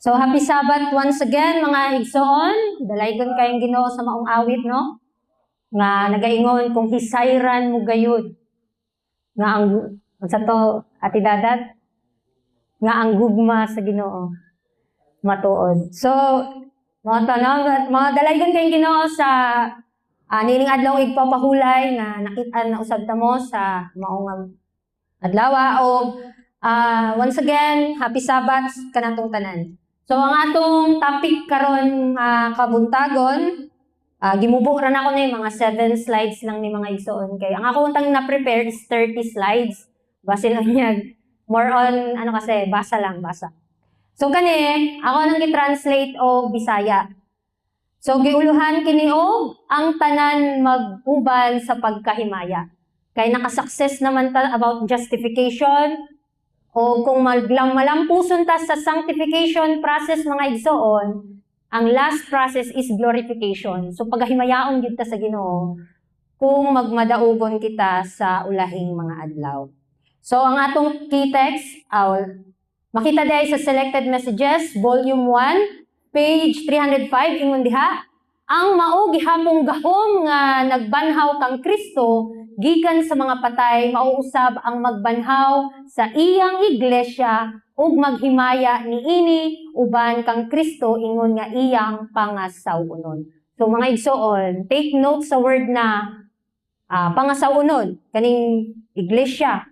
So, happy Sabbath once again, mga igsoon. Dalaygon kayong Ginoo sa maong awit, no? Nga nagaingon kung hisayran mo gayud. Nga ang sa to, Ati Dadat, nga ang gugma sa Ginoo matuod. So, mga dalaygon kayong Ginoo sa nining adlaw igpapahulay nga nakita na usab ta mo sa maong adlaw o once again, happy Sabbath kanatong tanan. So, ang atong topic karon kabuntagon, gimubo ra na ako na mga 7 slides lang ni mga igsoon. Kay ang ako untang na-prepare is 30 slides. Base lang yan. More on, kasi, basa lang, basa. So, kani, ako nang gi-translate o Bisaya. So, giuluhan kini og ang tanan mag-uban sa pagkahimaya. Kay nakasuccess naman ta about justification, o kung malampuson ta sa sanctification process mga igsoon, ang last process is glorification. So paghimayaon gyud ta sa Ginoo kung magmadaugon kita sa ulahing mga adlaw. So ang atong key text, makita dai sa Selected Messages, Volume 1, page 305, ingon diha, ang mao gihapong gahom nga nagbanhaw kang Kristo gikan sa mga patay, mauusab ang magbanhaw sa iyang iglesia ug maghimaya niini uban kang Kristo ingon nga iyang pangasawunon. So mga igsoon, take note sa word na pangasawunon kaning iglesia.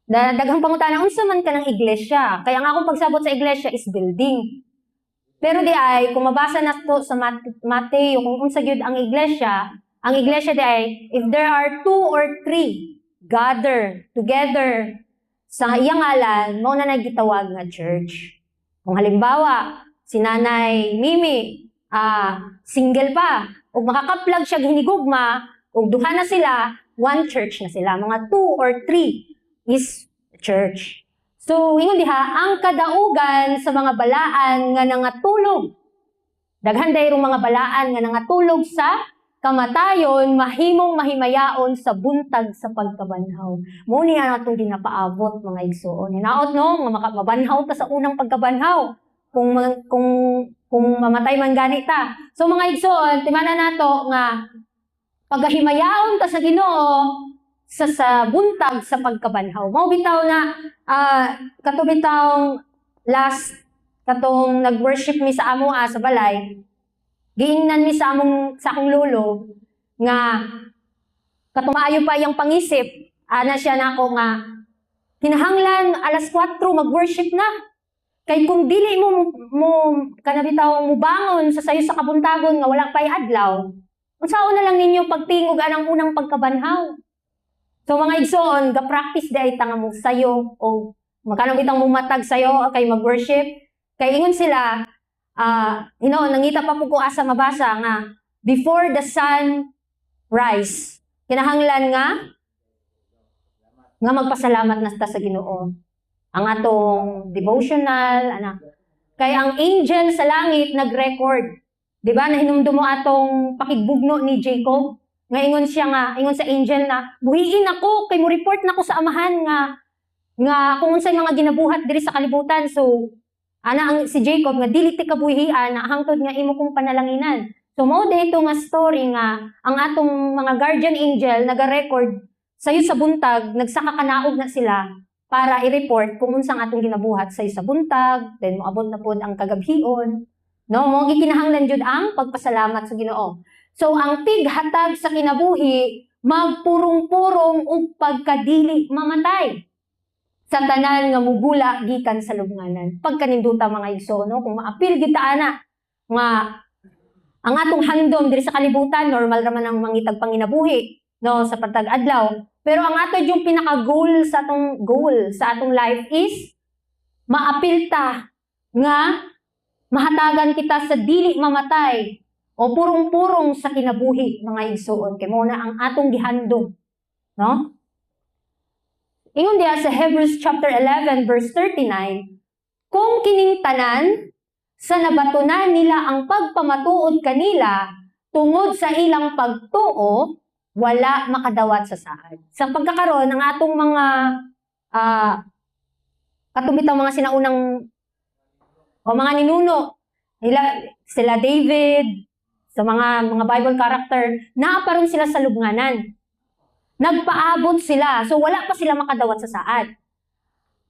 Daghang pangutana, unsa man kanang iglesia? Kaya ang akong pagsabot sa iglesia is building. Pero di ay, kung mabasa na to sa Mateo, kung unsa gyud ang iglesia di ay, if there are 2 or 3 gather together sa iyang ngalan, mao na nagitawag nga church. Kung halimbawa, si Nanay Mimi, single pa, ug makakaplag siya hinigugma, ug duha na sila, 1 church na sila. Mga 2 or 3 is church. So, ingon diha, ang kadaugan sa mga balaan nga nangatulog. Daghan dayrong mga balaan nga nangatulog sa kamatayon, mahimong mahimayaon sa buntag sa pagkabanhaw. Mo ni atong ginapaabot mga igsoon. Hinaot no, nga mabanhaw ta sa unang pagkabanhaw. Kung mamatay man gani ta. So mga igsoon, timanan nato nga pagahimayaon ta sa Ginoo sa buntag sa pagkabanhaw. Mao bitaw na katong last katong nag-worship mi sa amo sa balay, giingnan mi sa akong lolo nga katong maayo pa yang pangisip, ana siya nako nga kinahanglan alas 4 mag-worship na. Kay kung dili mo kana bitaw mo bangon sa sayo sa kabuntagon nga wala pay adlaw, unsaon na lang ninyo pagtingog anang unang pagkabanhaw. So mga igsoon, ga-practice day ta nga mo sayo o magkanang bitang mumatag sayo kay mag-worship. Kay ingon sila, nangita pa po ko asa mabasa nga before the sun rise, kinahanglan nga magpasalamat na ta sa Ginoo. Ang atong devotional, kay ang angel sa langit nag-record. Di ba nahinumdum mo atong pakigbugno ni Jacob? Nga ingon sa angel na, buhiin ako, kay mo report na ko sa amahan nga kung unsay mga ginabuhat diri sa kalibutan. So, si Jacob nga dili ti kabuhian na hangtod nga imo kong panalanginan. So, mao dito nga story nga ang atong mga guardian angel naga-record sayo sa buntag, nagsaka kanaog na sila para i-report kung unsang atong ginabuhat sayo sa buntag, then moabot na pod ang kagabhion. No, mo gikinahanglan jud ang pagpasalamat sa Ginoo. So, ang tighatag sa kinabuhi, magpurong-purong ug pagkadili mamatay. Sa tanan nga mugula gikan sa lubnganan. Pagkaninduta mga igsoon, no? Kung maapil kita ana, nga ang atong handom diri sa kalibutan, normal raman ang mangitag panginabuhi, no? Sa patag adlaw. Pero ang ato yung pinaka-goal sa atong life is maapil ta nga mahatagan kita sa dili mamatay o purong-purong sa kinabuhi mga igsoon kay mo na ang atong gihandom, no? Ingon diha sa Hebrews chapter 11 verse 39, kung kining tanan sa nabatunan nila ang pagpamatuod kanila tungod sa ilang pagtuo, wala makadawat sa saad. Sa pagkakaroon ng atong mga katong bitaw mga sinaunang O mga ninuno, sila David, sa mga Bible character, naaparon sila sa lubnganan. Nagpaabot sila, so wala pa sila makadawat sa saad.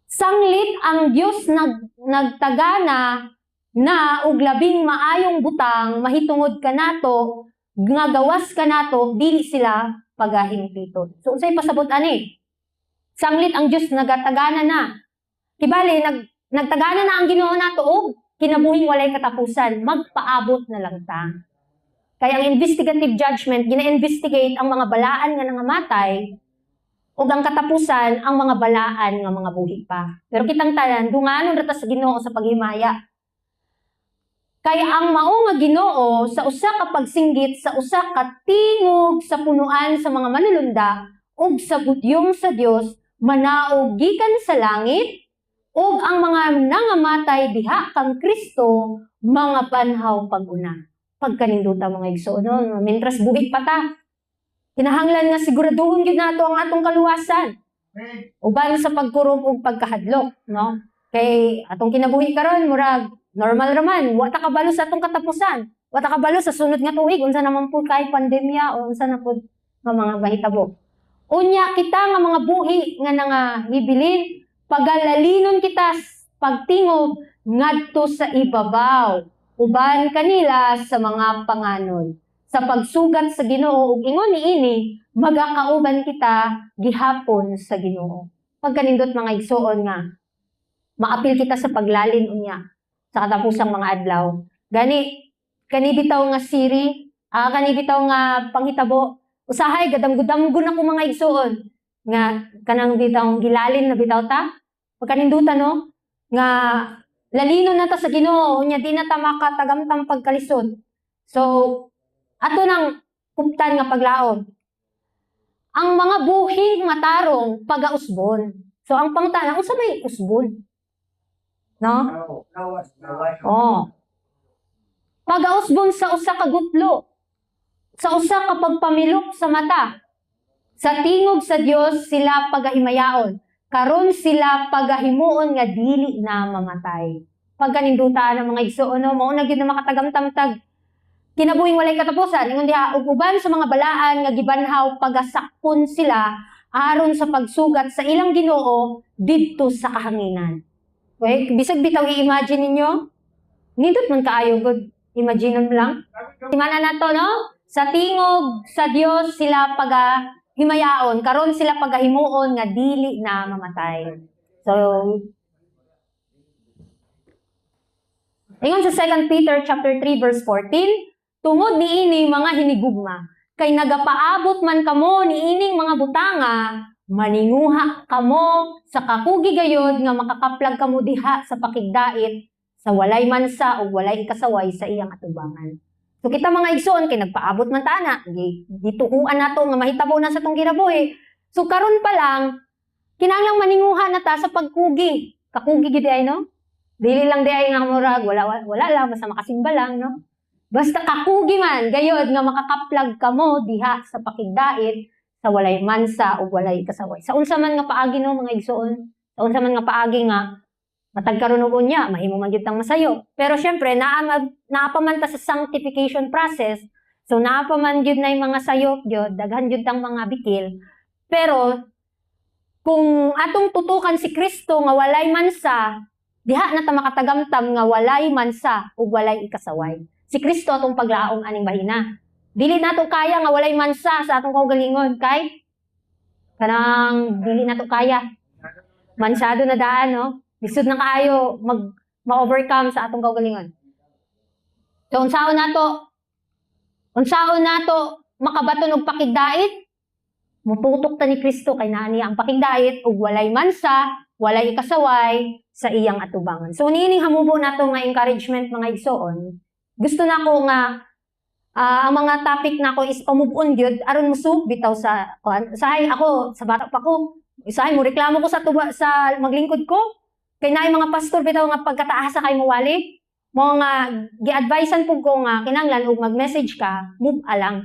Sanglit ang Dios nagtagana na og labing maayong butang, mahitungod ka nato, nga gawas ka nato, dili sila pagahimpiton. So unsay pasabot ani? Sanglit ang Dios nagatagana na. Kibali nagtagana na ang Ginoo nato og kinabuhing walay katapusan, magpaabot na lang ta. Kaya ang investigative judgment, gina-investigate ang mga balaan nga nangamatay ug ang katapusan ang mga balaan nga mga buhi pa. Pero kitang tanan dunganon ra ta sa Ginoo sa paghimaya. Kaya ang mao nga Ginoo sa usa ka pagsinggit sa usa ka tingog sa punuan sa mga manulunda ug sa butyong sa Dios manaog gikan sa langit ug ang mga nangamatay diha kang Kristo mga banhaw pag-una. Pagkaninduta mga igsoon, no? Mentras buhi pa ta. Kinahanglan nga siguraduhon gyud nato ang atong kaluwasan. Uban sa pagkurog ug pagkahadlok, no? Kay atong kinabuhi karon murag normal raman, wa ta kabalo sa atong katapusan. Wa ta kabalo sa sunod nga tuig unsa naman pud kay pandemya o unsa na pud nga mga bahitabo. Unya kita nga mga buhi nga nangahibilin, pagalalinon kita pagtingog ngadto sa ibabaw. Uban kanila sa mga panganon. Sa pagsugat sa Ginoo ug ingon niini, magakauban kita gihapon sa Ginoo. Pagkanindot mga igsoon nga maapil kita sa paglalin unya sa katapusang mga adlaw. Kani bitaw nga siri, kani bitaw nga panghitabo, usahay gadam-gudamgon ako mga igsoon nga kanang bitaw gilalin na bitaw ta. Pagkanindutan no nga lalino na ta sa Ginoo unya di na ta makatagamtang pagkalisod. So ato nang kuptan nga paglaom. Ang mga buhi nga tarong pagausbon. So ang pangutana unsa may usbon? No? Oh. Pagausbon sa usa ka gutlo. Sa usa ka pagpamilok sa mata. Sa tingog sa Dios sila pagahimayaon. Karon sila pagahimuon nga dili na mamatay. Pagkanindutaan ng mga igsoon, no, mao na gyud na makatagamtamtag kinabuhing walay katapusan. Ingon diha ug uban sa mga balaan nga gibanhaw pagasakpon sila aron sa pagsugat sa ilang Ginoo didto sa kahanginan. Okay, bisag bitaw i-imagine ninyo. Nindot man kaayo gud imagine lang. Tingala nato no, sa tingog sa Dios sila himayaon, karon sila pagahimuon nga dili na mamatay. So, ingon sa 2 Peter chapter 3 verse 14, tungod niini mga hinigugma, kay nagapaabot man kamo niining mga butanga, maninguha kamo sa kakugi gayod nga makakaplag kamo diha sa pakigdait sa walay mansa o walay ikasaway sa iyang atubangan. So kita mga igsoon kay nagpaabot man ta na, gituuan nato nga mahitabo na sa tong kinabuhi. So karon pa lang kinahanglang maninguha na ta sa pagkugi. Kakugi gid ay no? Dili lang di ay nga murag wala lang basta makasimba lang no. Basta kakugi man gayod nga makakaplag kamo diha sa pakigdait sa walay mansa o walay kasaway. Sa unsa man nga paagi no mga igsoon, sa unsa man nga paagi nga matag karon og unya, mahimo man gyud tang masayo. Pero syempre naa pa man ta sa sanctification process. So naa pa man gyud nay mga sayop gyud, daghan gyud tang mga bikil. Pero kung atong tutukan si Kristo nga walay mansa, diha na ta makatagamtam nga walay mansa ug walay ikasaway. Si Kristo atong paglaom aning bahina. Dili nato kaya nga walay mansa sa atong kaugalingon kay kanang dili nato kaya. Mansado na daan no. Lisod na kaayo ma-overcome sa atong kaugalingon. So unsaon nato makabaton og pakigdait? Muputok ta ni Kristo kay naa niya ang pakigdait ug walay mansa, walay ikasaway sa iyang atubangan. So niining hamubo nato nga encouragement mga igsoon. Gusto nako nga ang mga topic nako is pamubon gyud aron musub bitaw sa usahay ako sa bata pa ko. Usahay mo reklamo ko sa sa maglingkod ko. Kay naay mga pastor bitaw nga pagkataasa kay muwali, mo nga gi-advisean pug ko nga kinahanglan og mag-message ka, move alang.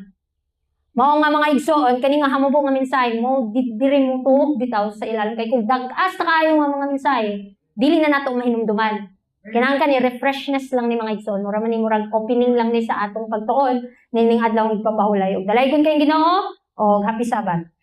Mao nga mga igsoon kani nga hamubo nga mensahe mo diri mo tuhog bitaw sa ilalim kay kung dag-as ta kayo nga mga mensahe, dili na nato mahinumduman. Kinahanglan ka ni refreshness lang ni mga igsoon. Mura man ni murag opening lang ni sa atong pagtuon nining adlaw igpapahulay. Og dalaygon kayong Ginoo og happy Sabbath.